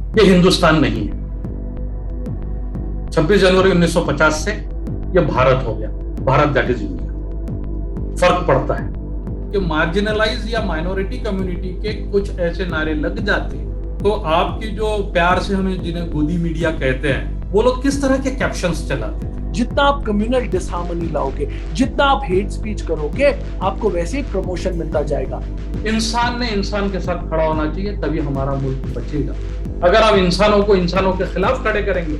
ये हिंदुस्तान नहीं है। 26 जनवरी 1950 से ये भारत हो गया, भारत दैट इज इंडिया। फर्क पड़ता है कि मार्जिनलाइज या माइनॉरिटी कम्युनिटी के कुछ ऐसे नारे लग जाते तो आपकी जो प्यार से हमें जिन्हें गोदी मीडिया कहते हैं, वो लोग किस तरह के कैप्शंस चलाते थे। जितना आप कम्युनल डिसहार्मनी लाओगे, जितना आप हेट स्पीच करोगे, आपको वैसे ही प्रमोशन मिलता जाएगा। इंसान ने इंसान के साथ खड़ा होना चाहिए, तभी हमारा मुल्क बचेगा। अगर आप इंसानों को इंसानों के खिलाफ खड़े करेंगे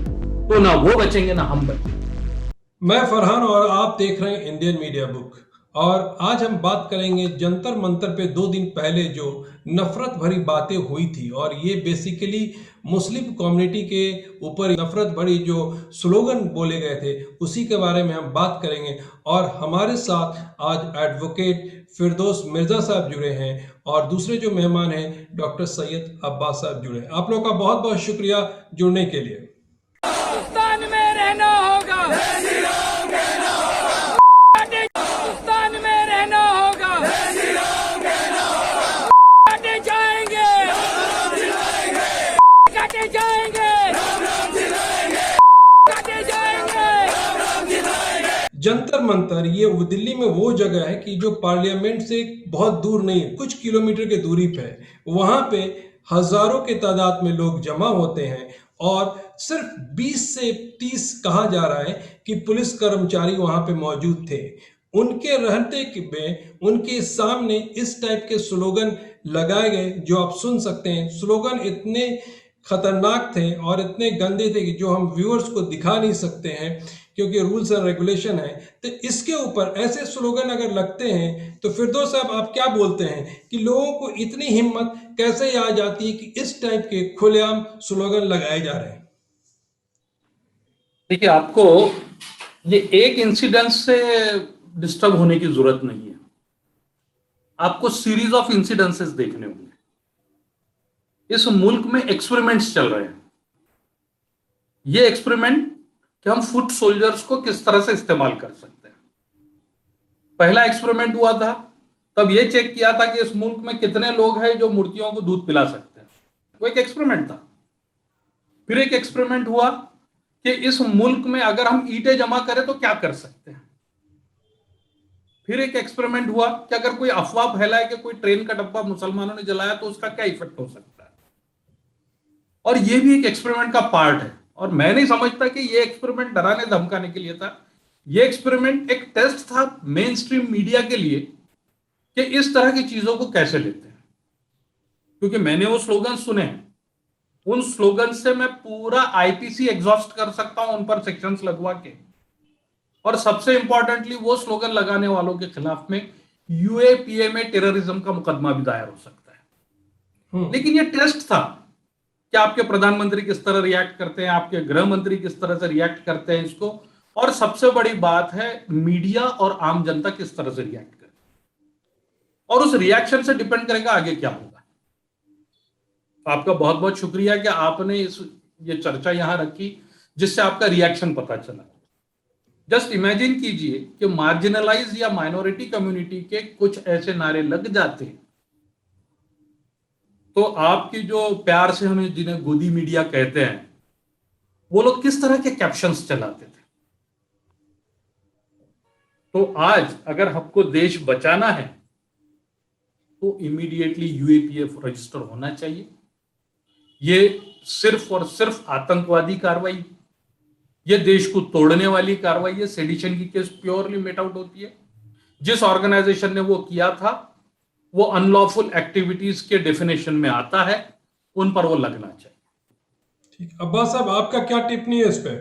तो ना वो बचेंगे ना हम बचेंगे। मैं फरहान और आप देख रहे हैं इंडियन मीडिया बुक। और आज हम बात करेंगे जंतर मंतर पे 2 दिन पहले जो नफरत भरी बातें हुई थी, और ये बेसिकली मुस्लिम कम्युनिटी के ऊपर नफरत भरी जो स्लोगन बोले गए थे उसी के बारे में हम बात करेंगे। और हमारे साथ आज एडवोकेट फिरदौस मिर्जा साहब जुड़े हैं और दूसरे जो मेहमान हैं डॉक्टर सैयद अब्बास साहब जुड़े हैं। आप लोग का बहुत बहुत शुक्रिया जुड़ने के लिए। हिंदुस्तान में रहना होगा, हिंदुस्तान में रहना होगा, काटे जाएंगे, काटे जाएंगे, काटे जाएंगे। जंतर मंतर ये दिल्ली में वो जगह है कि जो पार्लियामेंट से बहुत दूर नहीं है, कुछ किलोमीटर की दूरी पे है। वहां पे हजारों के तादाद में लोग जमा होते हैं और सिर्फ 20 से 30 कहा जा रहा है कि पुलिस कर्मचारी वहां पे मौजूद थे। उनके रहते में उनके सामने इस टाइप के स्लोगन लगाए गए जो आप सुन सकते हैं। स्लोगन इतने खतरनाक थे और इतने गंदे थे कि जो हम व्यूअर्स को दिखा नहीं सकते हैं क्योंकि रूल्स एंड रेगुलेशन है। तो इसके ऊपर ऐसे स्लोगन अगर लगते हैं तो फिरदौस साहब आप क्या बोलते हैं कि लोगों को इतनी हिम्मत कैसे आ जाती है कि इस टाइप के खुलेआम स्लोगन लगाए जा रहे हैं? देखिए, आपको ये एक इंसिडेंट से डिस्टर्ब होने की जरूरत नहीं है, आपको सीरीज ऑफ इंसिडेंसेस देखने होंगे। इस मुल्क में एक्सपेरिमेंट्स चल रहे हैं। ये एक्सपेरिमेंट कि हम फुट सोल्जर्स को किस तरह से इस्तेमाल कर सकते हैं। पहला एक्सपेरिमेंट हुआ था तब ये चेक किया था कि इस मुल्क में कितने लोग हैं जो मूर्तियों को दूध पिला सकते हैं, वो एक एक्सपेरिमेंट था। फिर एक एक्सपेरिमेंट हुआ कि इस मुल्क में अगर हम ईंटें जमा करें तो क्या कर सकते हैं। फिर एक एक्सपेरिमेंट हुआ कि अगर कोई अफवाह फैलाए कि कोई ट्रेन का डब्बा मुसलमानों ने जलाया तो उसका क्या इफेक्ट हो सकता है। और ये भी एक एक्सपेरिमेंट का पार्ट है। और मैं नहीं समझता कि ये एक्सपेरिमेंट डराने धमकाने के लिए था। ये एक्सपेरिमेंट एक टेस्ट था मेन स्ट्रीम मीडिया के लिए कि इस तरह की चीजों को कैसे लेते हैं। क्योंकि मैंने वो स्लोगन सुने हैं, उन स्लोगन से मैं पूरा आईपीसी एग्जॉस्ट कर सकता हूं, उन पर सेक्शंस लगवा के। और सबसे इंपॉर्टेंटली वो स्लोगन लगाने वालों के खिलाफ में यूएपीए में टेररिज्म का मुकदमा भी दायर हो सकता है। लेकिन ये टेस्ट था कि आपके प्रधानमंत्री किस तरह रिएक्ट करते हैं, आपके गृह मंत्री किस तरह से रिएक्ट करते हैं इसको, और सबसे बड़ी बात है मीडिया और आम जनता किस तरह से रिएक्ट करे। और उस रिएक्शन से डिपेंड करेगा आगे क्या होगा। आपका बहुत बहुत शुक्रिया कि आपने ये चर्चा यहां रखी जिससे आपका रिएक्शन पता चला। जस्ट इमेजिन कीजिए कि मार्जिनलाइज या माइनॉरिटी कम्युनिटी के कुछ ऐसे नारे लग जाते हैं तो आपकी जो प्यार से हमें जिन्हें गोदी मीडिया कहते हैं, वो लोग किस तरह के कैप्शंस चलाते थे। तो आज अगर हमको देश बचाना है तो इमीडिएटली यूएपीए रजिस्टर होना चाहिए। ये सिर्फ और सिर्फ आतंकवादी कार्रवाई, ये देश को तोड़ने वाली कार्रवाई है। सेडिशन की केस प्योरली मेट आउट होती है। जिस ऑर्गेनाइजेशन ने वो किया था वो अनलॉफुल एक्टिविटीज के डेफिनेशन में आता है, उन पर वो लगना चाहिए। ठीक, अब्बास साहब आपका क्या टिप्पणी है इस पे?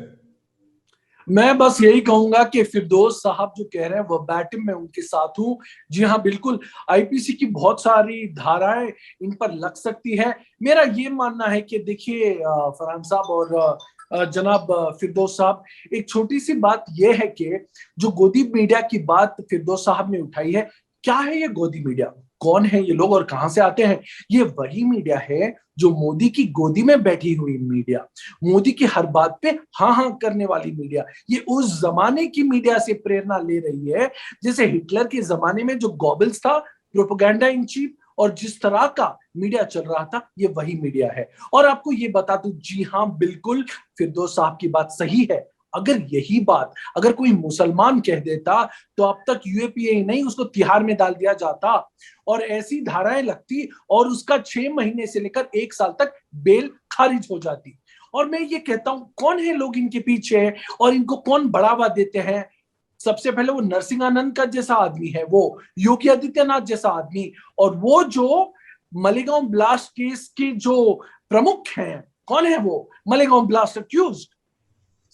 मैं बस यही कहूंगा कि फिरदौस साहब जो कह रहे हैं वो बैटिम में उनके साथ हूं। जी हाँ, बिल्कुल आईपीसी की बहुत सारी धाराएं इन पर लग सकती है। मेरा ये मानना है कि देखिए फरहान साहब और जनाब फिरदौस साहब, एक छोटी सी बात यह है कि जो गोदी मीडिया की बात फिरदौस साहब ने उठाई है, क्या है ये गोदी मीडिया, कौन है ये लोग और कहां से आते हैं? ये वही मीडिया है जो मोदी की गोदी में बैठी हुई मीडिया, मोदी की हर बात पे हाँ हाँ करने वाली मीडिया। ये उस जमाने की मीडिया से प्रेरणा ले रही है जैसे हिटलर के जमाने में जो गॉबल्स था, प्रोपेगेंडा इन चीफ, और जिस तरह का मीडिया चल रहा था, ये वही मीडिया है। और आपको ये बता दूं, जी हाँ, बिल्कुल फिरदौस साहब की बात सही है। अगर यही बात अगर कोई मुसलमान कह देता तो अब तक यूएपीए नहीं, उसको तिहाड़ में डाल दिया जाता और ऐसी धाराएं लगती और उसका 6 महीने से लेकर 1 साल तक बेल खारिज हो जाती। और मैं ये कहता हूं, कौन है लोग इनके पीछे और इनको कौन बढ़ावा देते हैं? सबसे पहले वो नरसिंहानंद का जैसा आदमी है, वो योगी आदित्यनाथ जैसा आदमी, और वो जो मालेगांव ब्लास्ट केस के जो प्रमुख हैं, कौन है वो? Malegaon blast accused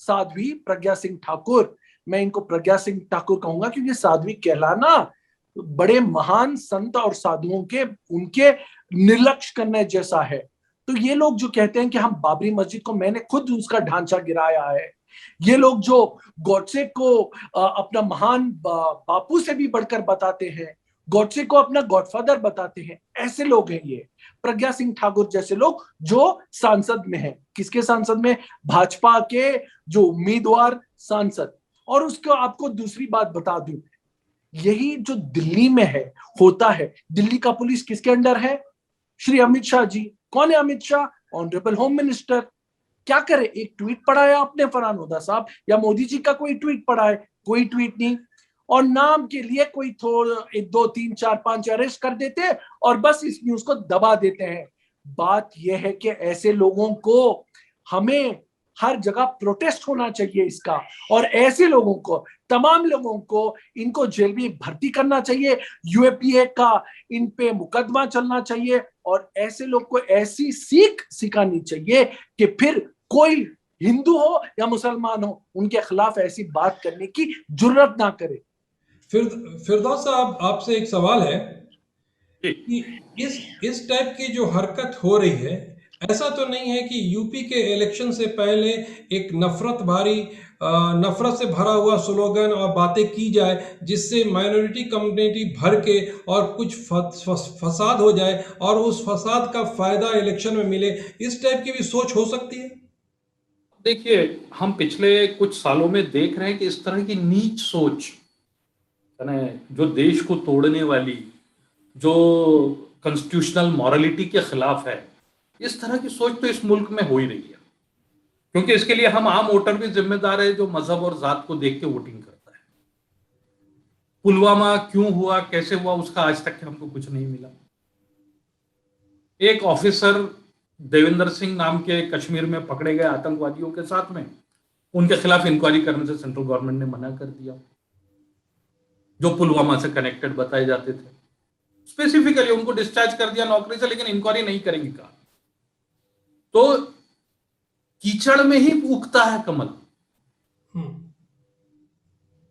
Sadhvi Pragya Singh Thakur. मैं इनको प्रज्ञा सिंह ठाकुर कहूंगा क्योंकि साध्वी कहलाना बड़े महान संत और साधुओं के उनके निर्लक्ष्य करने जैसा है। तो ये लोग जो कहते हैं कि हम बाबरी मस्जिद को, मैंने खुद उसका ढांचा गिराया है, ये लोग जो गॉडसे को अपना महान बापू से भी बढ़कर बताते हैं, गॉडसे को अपना गॉडफादर बताते हैं, ऐसे लोग हैं ये प्रज्ञा सिंह ठाकुर जैसे लोग जो सांसद में हैं। किसके सांसद में? भाजपा के जो उम्मीदवार सांसद। और उसको आपको दूसरी बात बता दूं, यही जो दिल्ली में है होता है। दिल्ली का पुलिस किसके अंडर है? श्री अमित शाह जी। कौन है Amit Shah? Honourable home minister. क्या करे? एक ट्वीट पढ़ा है आपने फरहान हुदा साहब, या मोदी जी का कोई ट्वीट पढ़ा है? कोई ट्वीट नहीं। और नाम के लिए कोई 1 2 3 4 5 अरेस्ट कर देते हैं और बस इस न्यूज को दबा देते हैं। बात यह है कि ऐसे लोगों को हमें हर जगह प्रोटेस्ट होना चाहिए इसका, और ऐसे लोगों को, तमाम लोगों को, इनको जेल में भर्ती करना चाहिए, यूएपीए का इन पे मुकदमा चलना चाहिए, और ऐसे लोग को ऐसी सीख सिखानी चाहिए कि फिर कोई हिंदू हो या मुसलमान हो, उनके खिलाफ ऐसी बात करने की जुर्रत ना करे। फिरदौस साहब, आपसे एक सवाल है कि इस टाइप की जो हरकत हो रही है, ऐसा तो नहीं है कि यूपी के इलेक्शन से पहले एक नफरत से भरा हुआ स्लोगन और बातें की जाए जिससे माइनॉरिटी कम्युनिटी भर के और कुछ फसाद हो जाए और उस फसाद का फायदा इलेक्शन में मिले, इस टाइप की भी सोच हो सकती है? देखिए, हम पिछले कुछ सालों में देख रहे हैं कि इस तरह की नीच सोच, जो देश को तोड़ने वाली, जो कॉन्स्टिट्यूशनल मॉरलिटी के खिलाफ है, इस तरह की सोच तो इस मुल्क में हो ही रही है। क्योंकि इसके लिए हम आम वोटर भी जिम्मेदार है जो मजहब और जात को देख के वोटिंग करता है। पुलवामा क्यों हुआ, कैसे हुआ, उसका आज तक हमको कुछ नहीं मिला। एक ऑफिसर देवेंद्र सिंह नाम के कश्मीर में पकड़े गए आतंकवादियों के साथ में, उनके खिलाफ इंक्वायरी करने से सेंट्रल गवर्नमेंट ने मना कर दिया, जो पुलवामा से कनेक्टेड बताए जाते थे। स्पेसिफिकली उनको डिस्चार्ज कर दिया नौकरी से, लेकिन इंक्वायरी नहीं करेंगे कहा। तो कीचड़ में ही उगता है कमल।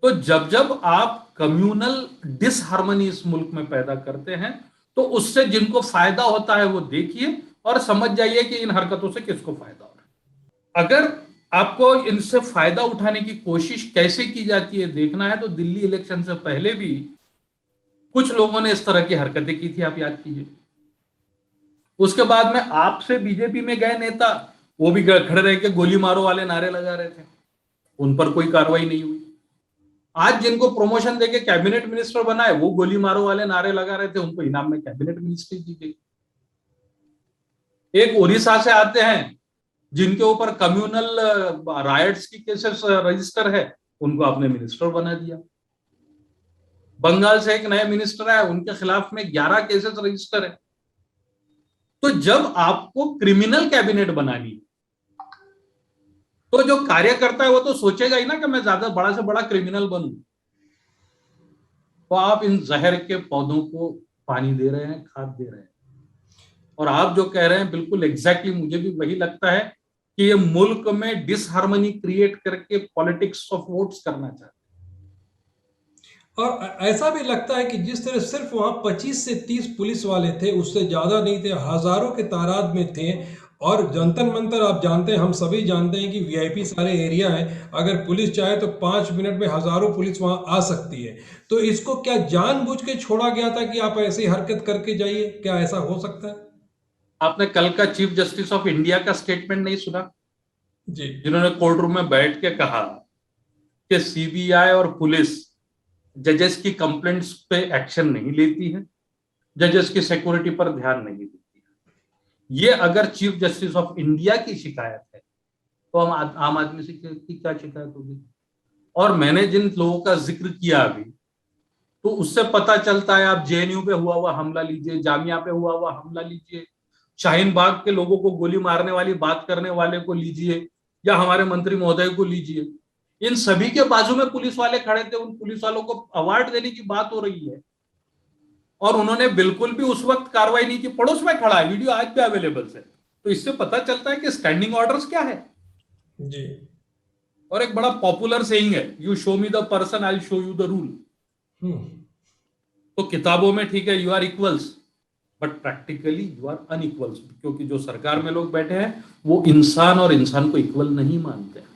तो जब जब आप कम्युनल डिसहार्मनी इस मुल्क में पैदा करते हैं, तो उससे जिनको फायदा होता है वो देखिए और समझ जाइए कि इन हरकतों से किसको फायदा हो रहा है। अगर आपको इनसे फायदा उठाने की कोशिश कैसे की जाती है देखना है, तो दिल्ली इलेक्शन से पहले भी कुछ लोगों ने इस तरह की हरकतें की थी, आप याद कीजिए। उसके बाद में आपसे बीजेपी में गए नेता, वो भी खड़े रह के गोली मारो वाले नारे लगा रहे थे, उन पर कोई कार्रवाई नहीं हुई। आज जिनको प्रमोशन देके कैबिनेट मिनिस्टर बनाए, वो गोली मारो वाले नारे लगा रहे थे, उनको इनाम में कैबिनेट मिनिस्ट्री दी गई। एक उड़ीसा से आते हैं जिनके ऊपर कम्युनल राइट्स की केसेस रजिस्टर है, उनको आपने मिनिस्टर बना दिया। बंगाल से एक नए मिनिस्टर आए, उनके खिलाफ में 11 केसेस रजिस्टर है। तो जब आपको क्रिमिनल कैबिनेट बनानी, तो जो कार्यकर्ता है वो तो सोचेगा ही ना कि मैं ज्यादा बड़ा से बड़ा क्रिमिनल बनूं। तो आप इन जहर के पौधों को पानी दे रहे हैं, खाद दे रहे हैं। और आप जो कह रहे हैं बिल्कुल एग्जैक्टली मुझे भी वही लगता है कि ये मुल्क में डिसहार्मनी क्रिएट करके पॉलिटिक्स ऑफ वोट्स करना चाहते हैं। और ऐसा भी लगता है कि जिस तरह सिर्फ वहां 25 से 30 पुलिस वाले थे, उससे ज्यादा नहीं थे, हजारों के तादाद में थे। और जंतर मंतर आप जानते हैं, हम सभी जानते हैं कि वीआईपी सारे एरिया है, अगर पुलिस चाहे तो 5 मिनट में हजारों पुलिस वहां आ सकती है। तो इसको क्या जानबूझ के छोड़ा गया था कि आप ऐसी हरकत करके जाइए? क्या ऐसा हो सकता है? आपने कल का चीफ जस्टिस ऑफ इंडिया का स्टेटमेंट नहीं सुना जी, जिन्होंने कोर्ट रूम में बैठ के कहा कि सीबीआई और पुलिस जजेस की कंप्लेंट्स पे एक्शन नहीं लेती है, जजेस की सिक्योरिटी पर ध्यान नहीं देती है। ये अगर चीफ जस्टिस ऑफ इंडिया की शिकायत है तो हम आम आदमी से की क्या शिकायत होगी? और मैंने जिन लोगों का जिक्र किया अभी, तो उससे पता चलता है, आप जेएनयू पे हुआ हमला लीजिए, जामिया पे हुआ हमला लीजिए, शाहीन बाग के लोगों को गोली मारने वाली बात करने वाले को लीजिए, या हमारे मंत्री महोदय को लीजिए, इन सभी के बाजू में पुलिस वाले खड़े थे। उन पुलिस वालों को अवार्ड देने की बात हो रही है और उन्होंने बिल्कुल भी उस वक्त कार्रवाई नहीं की। पड़ोस में खड़ा है, वीडियो आज भी अवेलेबल है। तो इससे पता चलता है कि स्टैंडिंग ऑर्डर्स क्या है जी। और एक बड़ा पॉपुलर सेइंग है, you show me the person I will show you the rule. तो किताबों में ठीक है you are equals, but practically you are unequals, क्योंकि जो सरकार में लोग बैठे हैं वो इंसान और इंसान को इक्वल नहीं मानते हैं।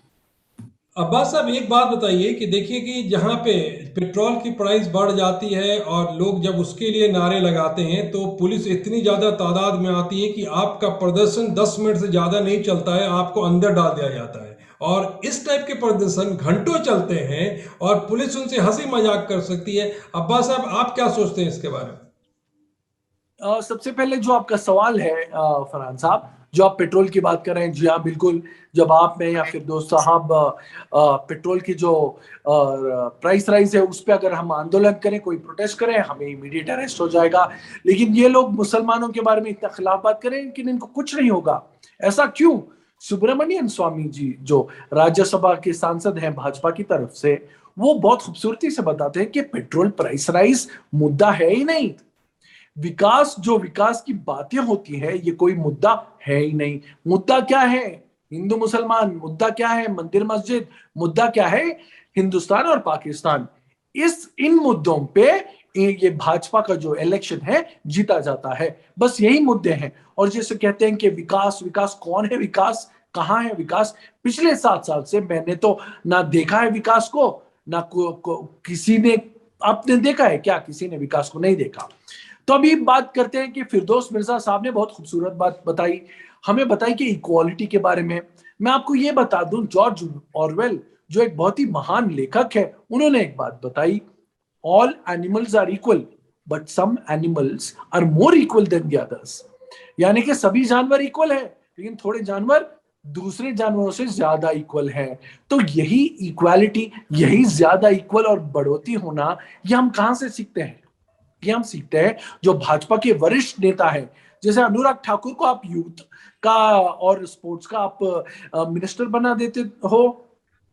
अब्बास साहब, एक बात बताइए कि देखिए कि जहाँ पे पेट्रोल की प्राइस बढ़ जाती है और लोग जब उसके लिए नारे लगाते हैं तो पुलिस इतनी ज़्यादा तादाद में आती है कि आपका प्रदर्शन 10 मिनट से ज़्यादा नहीं चलता है, आपको अंदर डाल दिया जाता है। और इस टाइप के प्रदर्शन घंटों चलते हैं और पुलिस उनसे हंसी मजाक कर सकती है। अब्बास साहब, आप क्या सोचते हैं इसके बारे में? सबसे पहले जो आपका सवाल है फरहान साहब, जो आप पेट्रोल की बात कर रहे हैं, जी हाँ बिल्कुल। जब आप में या फिर दोस्त साहब पेट्रोल की जो प्राइस राइज है उस पर अगर हम आंदोलन करें, कोई प्रोटेस्ट करें, हमें इमीडिएट अरेस्ट हो जाएगा। लेकिन ये लोग मुसलमानों के बारे में इतना खिलाफ बात करें, लेकिन इनको कुछ नहीं होगा। ऐसा क्यों? सुब्रमण्यम स्वामी जी जो राज्यसभा के सांसद हैं भाजपा की तरफ से, वो बहुत खूबसूरती से बताते हैं कि पेट्रोल प्राइस राइज मुद्दा है ही नहीं। विकास, जो विकास की बातें होती है, ये कोई मुद्दा है ही नहीं। मुद्दा क्या है? हिंदू मुसलमान। मुद्दा क्या है? मंदिर मस्जिद। मुद्दा क्या है? हिंदुस्तान और पाकिस्तान। इन मुद्दों पे ये भाजपा का जो इलेक्शन है जीता जाता है। बस यही मुद्दे हैं। और जैसे कहते हैं कि विकास, विकास कौन है? विकास कहाँ है? विकास पिछले 7 साल से मैंने तो ना देखा है विकास को, ना किसी ने, आपने देखा है क्या? किसी ने विकास को नहीं देखा। तो अभी बात करते हैं कि फिरदौस मिर्जा साहब ने बहुत खूबसूरत बात बताई, हमें बताई कि इक्वालिटी के बारे में। मैं आपको ये बता दूं, जॉर्ज ऑरवेल जो एक बहुत ही महान लेखक है, उन्होंने एक बात बताई, all animals are equal but some animals are more equal than the others. यानी कि सभी जानवर इक्वल है, लेकिन थोड़े जानवर दूसरे जानवरों से ज्यादा इक्वल है। तो यही इक्वालिटी, यही ज्यादा इक्वल और बढ़ोतरी होना, ये हम कहां से सीखते हैं? ये हम सीखते हैं जो भाजपा के वरिष्ठ नेता हैं। जैसे अनुराग ठाकुर को आप यूथ का और स्पोर्ट्स का आप मिनिस्टर बना देते हो,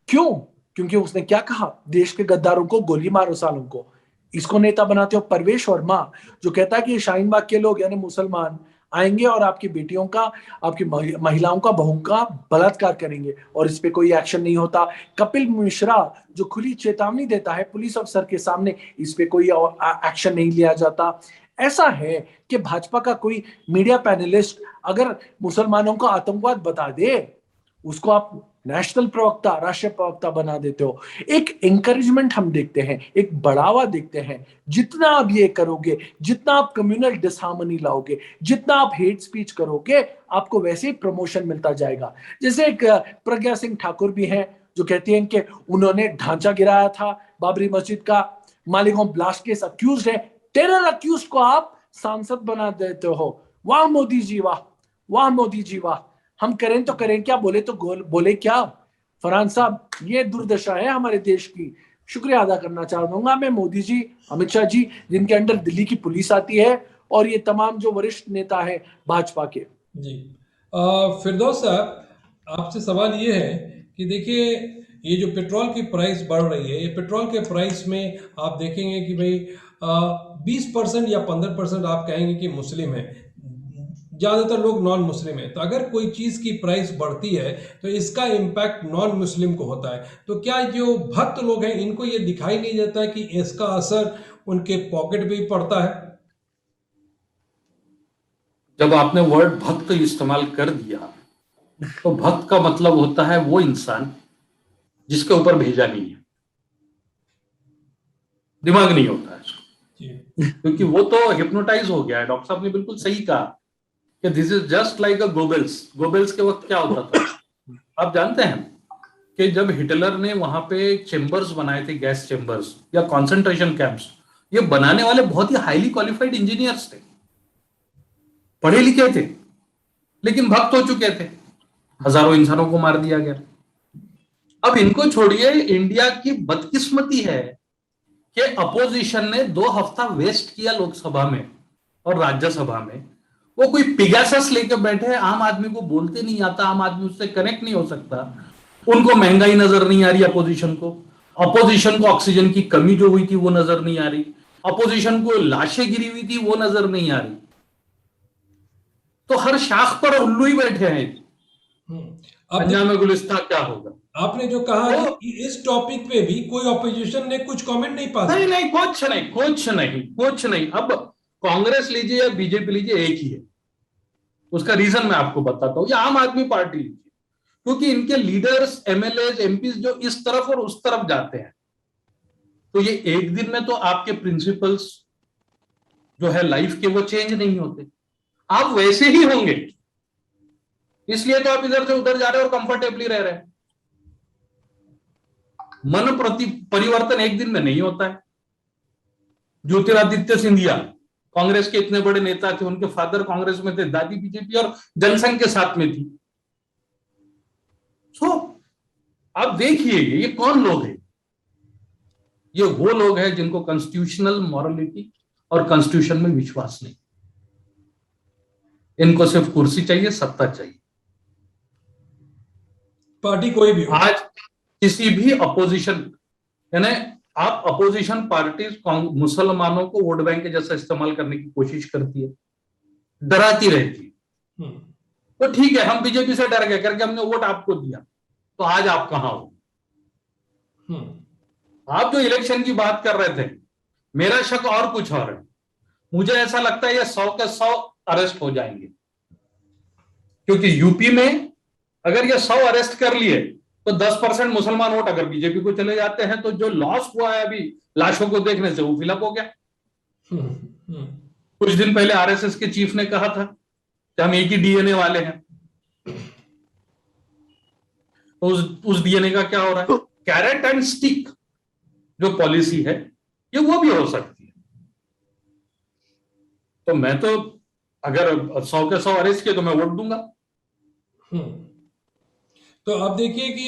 क्यों? क्योंकि उसने क्या कहा? देश के गद्दारों को गोली मारो सालों को। इसको नेता बनाते हो परवेश वर्मा, जो कहता है कि शाहीन बाग के लोग यानी मुसलमान आएंगे और आपकी बेटियों का, आपकी महिलाओं का, बहू का बलात्कार करेंगे और इस पे कोई एक्शन नहीं होता। कपिल मिश्रा जो खुली चेतावनी देता है पुलिस अफसर के सामने, इस पे कोई एक्शन नहीं लिया जाता। ऐसा है कि भाजपा का कोई मीडिया पैनलिस्ट अगर मुसलमानों को आतंकवाद बता दे, उसको आप नेशनल प्रवक्ता, राष्ट्रीय प्रवक्ता बना देते हो। एक एंकरेजमेंट हम देखते हैं, एक बढ़ावा देखते हैं। जितना आप ये करोगे, जितना आप कम्युनल डिसहार्मनी लाओगे, जितना आप हेट स्पीच करोगे, आपको वैसे ही प्रमोशन मिलता जाएगा। जैसे एक प्रज्ञा सिंह ठाकुर भी हैं जो कहती हैं कि उन्होंने ढांचा गिराया था बाबरी मस्जिद का, मालेगांव ब्लास्ट केस अक्यूज्ड है, टेरर अक्यूज्ड को आप सांसद बना देते हो। वाह मोदी जी वाह, वाह मोदी जी वाह। हम करें तो करें क्या, बोले तो बोले क्या? फरहान साहब, ये दुर्दशा है हमारे देश की। शुक्रिया अदा करना चाहूंगा मैं मोदी जी, अमित शाह जी, जिनके अंडर दिल्ली की पुलिस आती है, और ये तमाम जो वरिष्ठ नेता है भाजपा के। जी। फिरदौस साहब, आपसे सवाल ये है कि देखिए, ये जो पेट्रोल की प्राइस बढ़ रही है, ये पेट्रोल के प्राइस में आप देखेंगे कि भाई 20% या 15% आप कहेंगे कि मुस्लिम है, ज़्यादातर लोग नॉन मुस्लिम है। तो अगर कोई चीज़ की प्राइस बढ़ती है तो इसका इम्पैक्ट नॉन मुस्लिम को होता है। तो क्या जो भक्त लोग हैं इनको ये दिखाई नहीं देता कि इसका असर उनके पॉकेट पे ही पड़ता है? जब आपने वर्ड भक्त इस्तेमाल कर दिया, तो भक्त का मतलब होता है वो इंसान जिसके ऊपर भेजा नहीं है, दिमाग नहीं होता है इसको, क्योंकि वो तो हिप्नोटाइज हो गया है। डॉक्टर साहब ने बिल्कुल सही कहा कि this is just like a Goebbels. Goebbels के वक्त क्या होता था, आप जानते हैं कि जब हिटलर ने वहां पे चेंबर्स बनाए थे, गैस चेंबर्स या कॉन्सेंट्रेशन कैंप्स, ये बनाने वाले बहुत ही हाईली क्वालिफाइड इंजीनियर्स थे, पढ़े लिखे थे, लेकिन भक्त हो चुके थे, हजारों इंसानों को मार दिया गया। अब इनको छोड़िए, इंडिया की बदकिस्मती है कि अपोजिशन ने 2 हफ्ता वेस्ट किया लोकसभा में और राज्यसभा में। वो कोई पिगासस लेके बैठे हैं, आम आदमी को बोलते नहीं आता, आम आदमी उससे कनेक्ट नहीं हो सकता, उनको महंगाई नजर नहीं आ रही, अपोजिशन को ऑक्सीजन की कमी जो हुई थी वो नजर नहीं आ रही, अपोजिशन को लाशें गिरी हुई थी वो नजर नहीं आ रही। तो हर शाख पर उल्लू ही बैठे हैं। पंजाब में गुलिस्तान क्या होगा? आपने जो कहा कि इस टॉपिक पे भी कोई ऑपोजिशन ने कुछ कमेंट नहीं पास नहीं नहीं, कुछ नहीं। अब कांग्रेस लीजिए या बीजेपी लीजिए, एक ही है। उसका रीजन मैं आपको बताता हूं, या आम आदमी पार्टी लीजिए, क्योंकि इनके लीडर्स, एमएलए, एमपीज जो इस तरफ और उस तरफ जाते हैं, तो ये एक दिन में तो आपके प्रिंसिपल्स जो है लाइफ के वो चेंज नहीं होते, आप वैसे ही होंगे। इसलिए तो आप इधर से उधर जा रहे हैं और कंफर्टेबली रह रहे हैं। मन प्रति परिवर्तन एक दिन में नहीं होता है। ज्योतिरादित्य सिंधिया कांग्रेस के इतने बड़े नेता थे, उनके फादर कांग्रेस में थे, दादी बीजेपी और जनसंघ के साथ में थी। सो आप देखिए ये कौन लोग हैं? ये वो लोग हैं जिनको कॉन्स्टिट्यूशनल मॉरलिटी और कॉन्स्टिट्यूशन में विश्वास नहीं। इनको सिर्फ कुर्सी चाहिए, सत्ता चाहिए। पार्टी कोई भी हो। आज किसी भी अपोजिशन, यानी आप अपोजिशन पार्टी मुसलमानों को वोट बैंक के जैसा इस्तेमाल करने की कोशिश करती है, डराती रहती है। तो ठीक है, हम बीजेपी से डर गए करके हमने वोट आपको दिया, तो आज आप कहां हो? आप जो इलेक्शन की बात कर रहे थे, मेरा शक और कुछ और है। मुझे ऐसा लगता है ये 100 के 100 अरेस्ट हो जाएंगे, क्योंकि यूपी में अगर ये 100 अरेस्ट कर लिए तो 10% मुसलमान वोट अगर बीजेपी को चले जाते हैं, तो जो लॉस हुआ है अभी लाशों को देखने से वो फिलअप हो गया। कुछ दिन पहले आरएसएस के चीफ ने कहा था कि हम एक ही डीएनए वाले हैं। तो उस डीएनए का क्या हो रहा है? कैरेट एंड स्टिक जो पॉलिसी है, ये वो भी हो सकती है। तो मैं तो अगर 100 के 100 अरेस्ट किए तो मैं वोट दूंगा। तो आप देखिए कि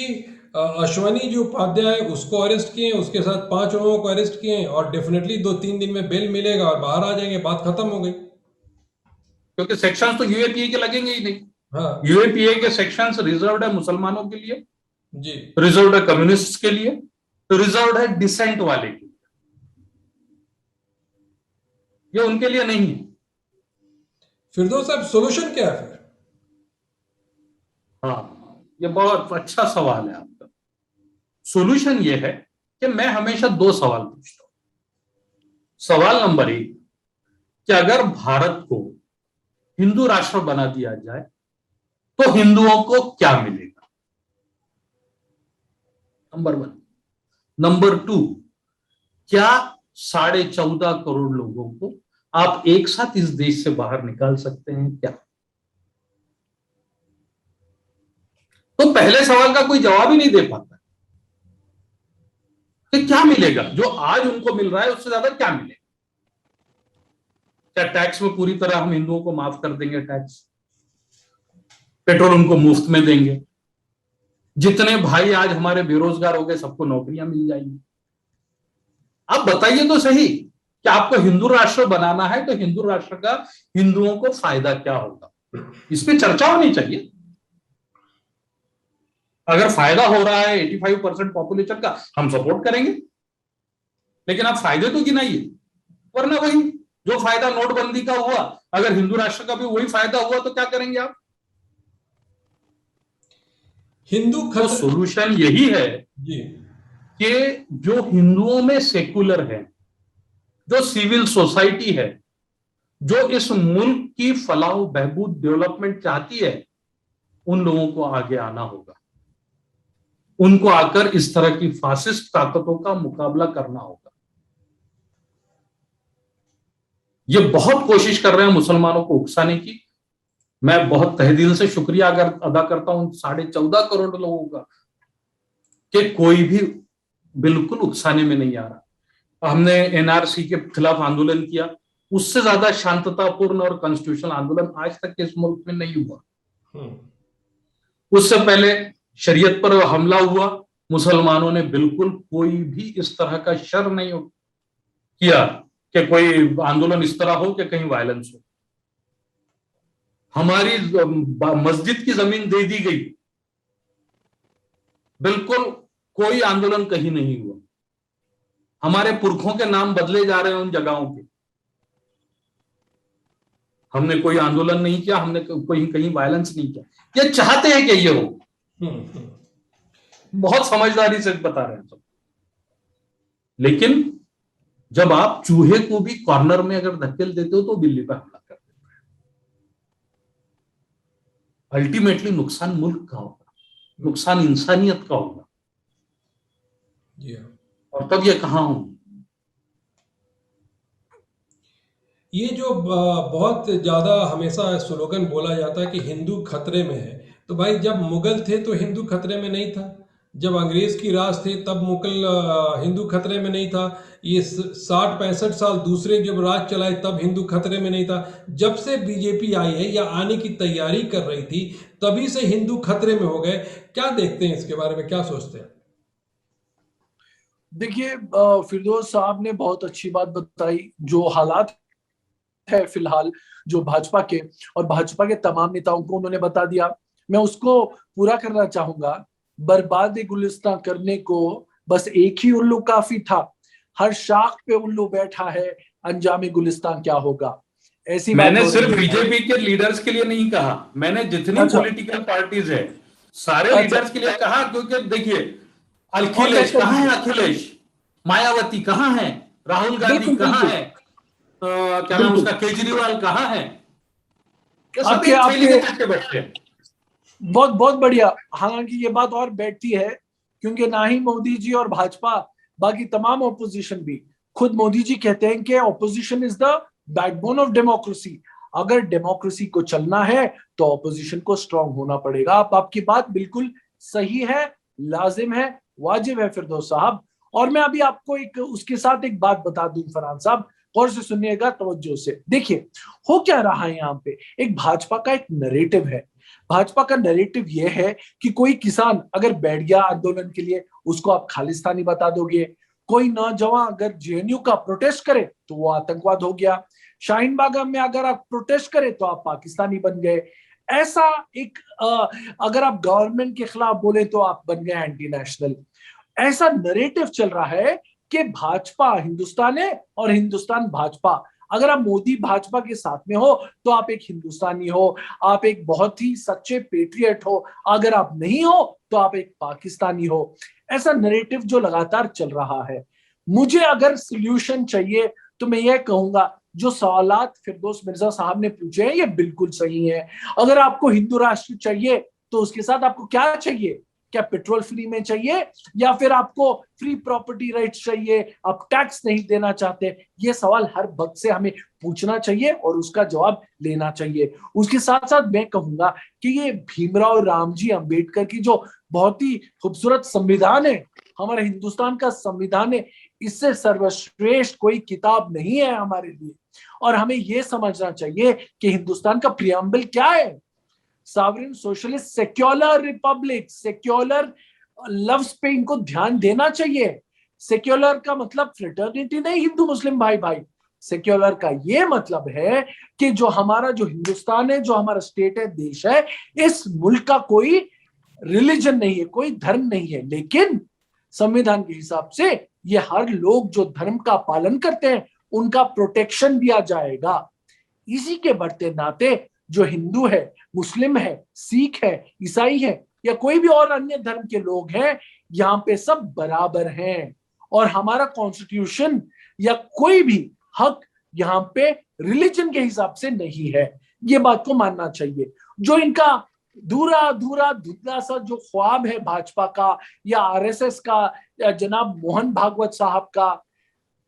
अश्वनी जो उपाध्याय उसको अरेस्ट किए, उसके साथ 5 लोगों को अरेस्ट किए, और डेफिनेटली 2-3 दिन में बेल मिलेगा और बाहर आ जाएंगे, बात खत्म हो गई। क्योंकि सेक्शंस तो यूएपीए के लगेंगे ही नहीं। हाँ यूएपीए के सेक्शंस रिजर्व्ड है मुसलमानों के लिए जी, रिजर्व्ड है कम्युनिस्ट के लिए, तो रिजर्व्ड है डिसेंट वाले के लिए, ये उनके लिए नहीं है। फिरदौस साहब सोल्यूशन क्या है फिर? हाँ, ये बहुत अच्छा सवाल है आपका। सॉल्यूशन ये है कि मैं हमेशा 2 सवाल पूछता हूं। सवाल नंबर 1 कि अगर भारत को हिंदू राष्ट्र बना दिया जाए तो हिंदुओं को क्या मिलेगा? नंबर 1। नंबर 2, क्या 14.5 करोड़ लोगों को आप एक साथ इस देश से बाहर निकाल सकते हैं क्या? तो पहले सवाल का कोई जवाब ही नहीं दे पाता कि क्या मिलेगा। जो आज उनको मिल रहा है उससे ज्यादा क्या मिलेगा? क्या टैक्स में पूरी तरह हम हिंदुओं को माफ कर देंगे टैक्स? पेट्रोल उनको मुफ्त में देंगे? जितने भाई आज हमारे बेरोजगार हो गए सबको नौकरियां मिल जाएंगी? आप बताइए तो सही कि आपको हिंदू राष्ट्र बनाना है तो हिंदू राष्ट्र का हिंदुओं को फायदा क्या होगा? इस पे चर्चा होनी चाहिए। अगर फायदा हो रहा है 85% पॉपुलेशन का, हम सपोर्ट करेंगे, लेकिन आप फायदे तो गिनाइए, वरना वही जो फायदा नोटबंदी का हुआ, अगर हिंदू राष्ट्र का भी वही फायदा हुआ तो क्या करेंगे आप? हिंदू तो सॉल्यूशन यही है जी कि जो हिंदुओं में सेकुलर है, जो सिविल सोसाइटी है, जो इस मुल्क की फलाह बहबूद डेवलपमेंट चाहती है, उन लोगों को आगे आना होगा। उनको आकर इस तरह की फासिस्ट ताकतों का मुकाबला करना होगा। ये बहुत कोशिश कर रहे हैं मुसलमानों को उकसाने की। मैं बहुत तहे दिल से शुक्रिया अदा करता हूं 14.5 करोड़ लोगों का कि कोई भी बिल्कुल उकसाने में नहीं आ रहा। हमने एनआरसी के खिलाफ आंदोलन किया, उससे ज्यादा शांततापूर्ण और कॉन्स्टिट्यूशनल आंदोलन आज तक इस मुल्क में नहीं हुआ। उससे पहले शरीयत पर हमला हुआ, मुसलमानों ने बिल्कुल कोई भी इस तरह का शर नहीं किया कि कोई आंदोलन इस तरह हो कि कहीं वायलेंस हो। हमारी मस्जिद की जमीन दे दी गई, बिल्कुल कोई आंदोलन कहीं नहीं हुआ। हमारे पुरखों के नाम बदले जा रहे हैं उन जगहों के, हमने कोई आंदोलन नहीं किया, हमने कोई कहीं वायलेंस नहीं किया। ये चाहते हैं कि ये हो, बहुत समझदारी से बता रहे हैं सब। लेकिन जब आप चूहे को भी कॉर्नर में अगर धकेल देते हो तो बिल्ली पर हमला कर देते हैं। अल्टीमेटली नुकसान मुल्क का होगा, नुकसान इंसानियत का होगा। और तब ये कहां हो। ये जो बहुत ज्यादा हमेशा स्लोगन बोला जाता है कि हिंदू खतरे में है, तो भाई जब मुगल थे तो हिंदू खतरे में नहीं था, जब अंग्रेज की राज थे तब मुगल हिंदू खतरे में नहीं था, ये 60-65 साल दूसरे जब राज चलाए तब हिंदू खतरे में नहीं था। जब से बीजेपी आई है या आने की तैयारी कर रही थी तभी से हिंदू खतरे में हो गए। क्या देखते हैं इसके बारे में, क्या सोचते हैं? देखिए, फिरदौस साहब ने बहुत अच्छी बात बताई। जो हालात है फिलहाल, जो भाजपा के और भाजपा के तमाम नेताओं को उन्होंने बता दिया, मैं उसको पूरा करना चाहूंगा। बर्बाद गुलिस्तान करने को बस एक ही उल्लू काफी था, हर शाख पे उल्लू बैठा है, अंजाम गुलिस्तान क्या होगा। ऐसी मैंने सिर्फ बीजेपी के लीडर्स के लिए नहीं कहा, मैंने जितनी पॉलिटिकल पार्टीज है सारे लीडर्स के लिए कहा। क्योंकि देखिए, अखिलेश कहाँ है, अखिलेश, मायावती कहाँ है, राहुल गांधी कहाँ है, क्या नाम उसका, केजरीवाल कहाँ है, आपके बैठे हैं। बहुत बहुत बढ़िया। हालांकि ये बात और बैठती है क्योंकि ना ही मोदी जी और भाजपा, बाकी तमाम ऑपोजिशन भी, खुद मोदी जी कहते हैं कि opposition is the backbone of democracy. अगर डेमोक्रेसी को चलना है तो ऑपोजिशन को स्ट्रांग होना पड़ेगा। आपकी बात बिल्कुल सही है, लाजिम है, वाजिब है फिरदौस साहब। और मैं अभी आपको एक उसके साथ एक बात बता दूं फरहान साहब, गौर से सुनिएगा तवज्जो से। देखिए हो क्या रहा है यहाँ पे, एक भाजपा का एक नरेटिव है। भाजपा का नरेटिव यह है कि कोई किसान अगर बैठ गया आंदोलन के लिए उसको आप खालिस्तानी बता दोगे, कोई नौजवान अगर जेएनयू का प्रोटेस्ट करे तो वो आतंकवाद हो गया, शाहीन बाग में अगर आप प्रोटेस्ट करे तो आप पाकिस्तानी बन गए। ऐसा एक अगर आप गवर्नमेंट के खिलाफ बोले तो आप बन गए एंटी नेशनल। ऐसा नरेटिव चल रहा है कि भाजपा हिंदुस्तान है और हिंदुस्तान भाजपा। अगर आप मोदी भाजपा के साथ में हो तो आप एक हिंदुस्तानी हो, आप एक बहुत ही सच्चे पेट्रियट हो, अगर आप नहीं हो तो आप एक पाकिस्तानी हो। ऐसा नरेटिव जो लगातार चल रहा है। मुझे अगर सोल्यूशन चाहिए तो मैं ये कहूंगा, जो सवालात फिरदौस मिर्जा साहब ने पूछे हैं ये बिल्कुल सही है। अगर आपको हिंदू राष्ट्र चाहिए तो उसके साथ आपको क्या चाहिए? क्या पेट्रोल फ्री में चाहिए या फिर आपको फ्री प्रॉपर्टी राइट्स चाहिए, आप टैक्स नहीं देना चाहते? ये सवाल हर वक्त से हमें पूछना चाहिए और उसका जवाब लेना चाहिए। उसके साथ साथ मैं कहूंगा कि ये भीमराव रामजी अंबेडकर की जो बहुत ही खूबसूरत संविधान है, हमारे हिंदुस्तान का संविधान है, इससे सर्वश्रेष्ठ कोई किताब नहीं है हमारे लिए। और हमें यह समझना चाहिए कि हिंदुस्तान का प्रियम्बल क्या है, sovereign socialist secular Republic. Secular लफ्ज पे इनको ध्यान देना चाहिए। सेक्युलर का मतलब फ्रेटर्निटी नहीं, हिंदू मुस्लिम भाई भाई। सेक्युलर का ये मतलब है कि जो हमारा जो हिंदुस्तान है, जो हमारा स्टेट है, देश है, इस मुल्क का कोई रिलीजन नहीं है, कोई धर्म नहीं है, लेकिन संविधान के हिसाब से ये हर लोग जो धर्म का पालन करते हैं उनका प्रोटेक्शन दिया जाएगा। इसी के बढ़ते नाते जो हिंदू है, मुस्लिम है, सिख है, ईसाई है या कोई भी और अन्य धर्म के लोग हैं, यहाँ पे सब बराबर हैं। और हमारा कॉन्स्टिट्यूशन या कोई भी हक यहाँ पे रिलीजन के हिसाब से नहीं है। ये बात को मानना चाहिए। जो इनका धूरा धुंधला सा जो ख्वाब है भाजपा का या आरएसएस का या जनाब मोहन भागवत साहब का,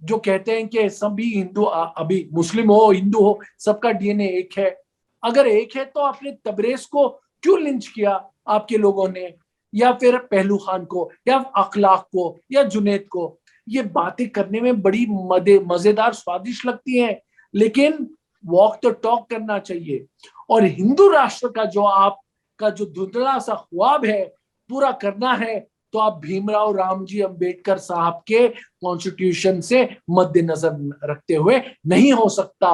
जो कहते हैं कि सभी हिंदू, अभी मुस्लिम हो हिंदू हो सबका डीएनए एक है। अगर एक है तो आपने तबरेज को क्यों लिंच किया आपके लोगों ने, या फिर पहलू खान को या अखलाक को या जुनेद को? ये बातें करने में बड़ी मजेदार स्वादिष्ट लगती हैं, लेकिन वॉक द टॉक करना चाहिए। और हिंदू राष्ट्र का जो आपका जो धुंधला सा ख्वाब है पूरा करना है, तो आप भीमराव रामजी अंबेडकर साहब के कॉन्स्टिट्यूशन से मद्देनजर रखते हुए नहीं हो सकता।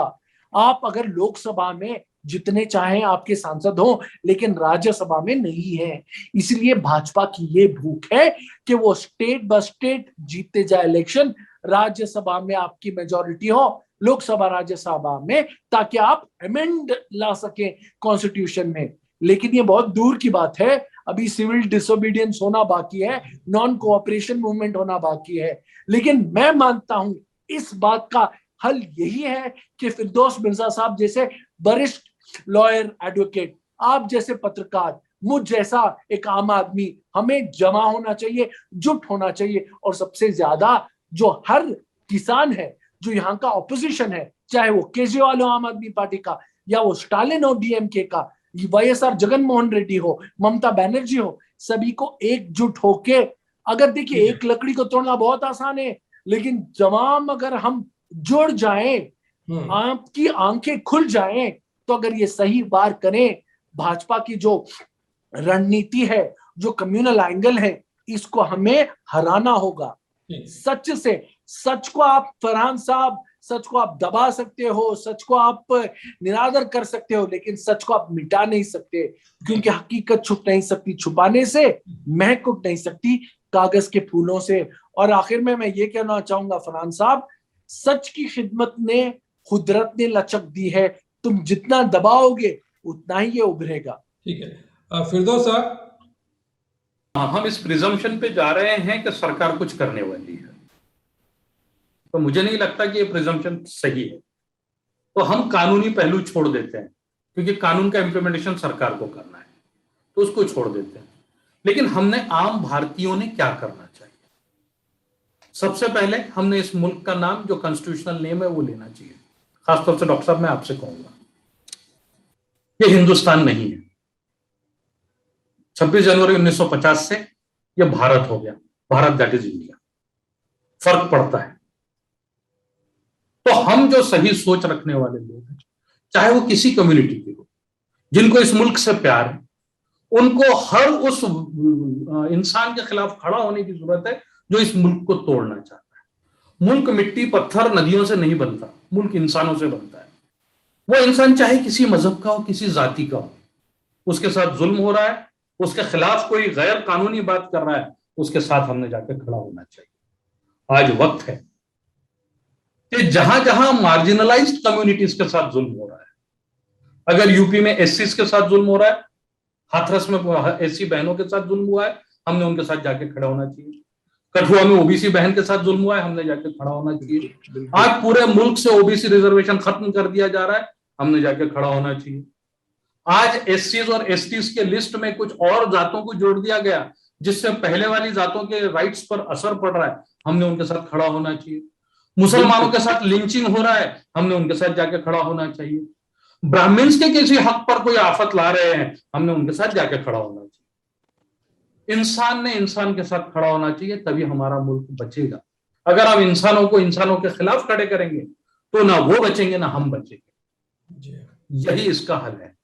आप अगर लोकसभा में जितने चाहें आपके सांसद हो, लेकिन राज्यसभा में नहीं है। इसलिए भाजपा की ये भूख है कि वो स्टेट बाय स्टेट जीतते जाए इलेक्शन, राज्यसभा में आपकी मेजॉरिटी हो, लोकसभा राज्यसभा में, ताकि आप अमेंड ला सके कॉन्स्टिट्यूशन में। लेकिन ये बहुत दूर की बात है, अभी सिविल डिसोबीडियंस होना बाकी है, नॉन कोऑपरेशन मूवमेंट होना बाकी है। लेकिन मैं मानता हूं इस बात का हल यही है कि फिरदौस मिर्जा साहब जैसे वरिष्ठ लॉयर, एडवोकेट, आप जैसे पत्रकार, मुझ जैसा एक आम आदमी, हमें जमा होना चाहिए, जुट होना चाहिए। और सबसे ज्यादा जो हर किसान है, जो यहाँ का ऑपोजिशन है, चाहे वो केजरीवाल हो आम आदमी पार्टी का, या वो स्टालिन हो डीएमके का, वाईएसआर जगनमोहन रेड्डी हो, ममता बनर्जी हो, सभी को एकजुट होके, अगर देखिए एक लकड़ी को तोड़ना बहुत आसान है, लेकिन तमाम अगर हम जुड़ जाएं, आपकी आंखें खुल जाएं, तो अगर ये सही वार करें, भाजपा की जो रणनीति है, जो कम्युनल एंगल है, इसको हमें हराना होगा। सच से, सच को आप फरहान साहब, सच को आप दबा सकते हो, सच को आप निरादर कर सकते हो, लेकिन सच को आप मिटा नहीं सकते, क्योंकि हकीकत छुप नहीं सकती छुपाने से, महक उठ नहीं सकती कागज के फूलों से। और आखिर में मैं ये कहना चाहूंगा फरहान साहब, सच की खिदमत ने, कुदरत ने लचक दी है, तुम जितना दबाओगे उतना ही ये उभरेगा। ठीक है फिरदौस साहब, हम इस प्रिजम्पशन पे जा रहे हैं कि सरकार कुछ करने वाली है, तो मुझे नहीं लगता कि ये प्रिजम्पशन सही है। तो हम कानूनी पहलू छोड़ देते हैं, क्योंकि कानून का इम्प्लीमेंटेशन सरकार को करना है, तो उसको छोड़ देते हैं। लेकिन हमने, आम भारतीयों ने क्या करना चाहिए? सबसे पहले हमने इस मुल्क का नाम, जो कॉन्स्टिट्यूशनल नेम है, वो लेना चाहिए। खासतौर से डॉक्टर साहब, मैं आपसे कहूंगा, ये हिंदुस्तान नहीं है। 26 जनवरी 1950 से ये भारत हो गया, भारत दैट इज इंडिया। फर्क पड़ता है। तो हम जो सही सोच रखने वाले लोग हैं, चाहे वो किसी कम्युनिटी के हो, जिनको इस मुल्क से प्यार है, उनको हर उस इंसान के खिलाफ खड़ा होने की जरूरत है जो इस मुल्क को तोड़ना चाहता है। मुल्क मिट्टी पत्थर नदियों से नहीं बनता, मुल्क इंसानों से बनता है। वो इंसान चाहे किसी मजहब का हो, किसी जाति का हो, उसके साथ जुल्म हो रहा है, उसके खिलाफ कोई गैर कानूनी बात कर रहा है, उसके साथ हमने जाकर खड़ा होना चाहिए। आज वक्त है कि जहां जहां मार्जिनलाइज्ड कम्युनिटीज के साथ जुल्म हो रहा है, अगर यूपी में एससीज के साथ जुल्म हो रहा है, हाथरस में एससी बहनों के साथ जुल्म हुआ है, हमने उनके साथ जाके खड़ा होना चाहिए। कठुआ में ओबीसी बहन के साथ जुल्म हुआ है, हमने जाके खड़ा होना चाहिए। आज पूरे मुल्क से ओबीसी रिजर्वेशन खत्म कर दिया जा रहा है, हमने जाके खड़ा होना चाहिए। आज एससीज और एसटीज के लिस्ट में कुछ और जातों को जोड़ दिया गया, जिससे पहले वाली जातों के राइट्स पर असर पड़ रहा है, हमने उनके साथ खड़ा होना चाहिए। मुसलमानों के साथ लिंचिंग हो रहा है, हमने उनके साथ जाके खड़ा होना चाहिए। ब्राह्मण्स के किसी हक पर कोई आफत ला रहे हैं, हमने उनके साथ जाके खड़ा होना चाहिए। इंसान ने इंसान के साथ खड़ा होना चाहिए, तभी हमारा मुल्क बचेगा। अगर हम इंसानों को इंसानों के खिलाफ खड़े करेंगे, तो ना वो बचेंगे ना हम बचेंगे। यही इसका हल है।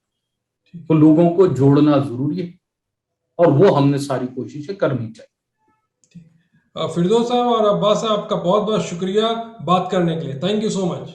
तो लोगों को जोड़ना जरूरी है, और वो हमने सारी कोशिशें करनी चाहिए। फिरदौस साहब और अब्बास साहब, आपका बहुत बहुत शुक्रिया बात करने के लिए। Thank you so much.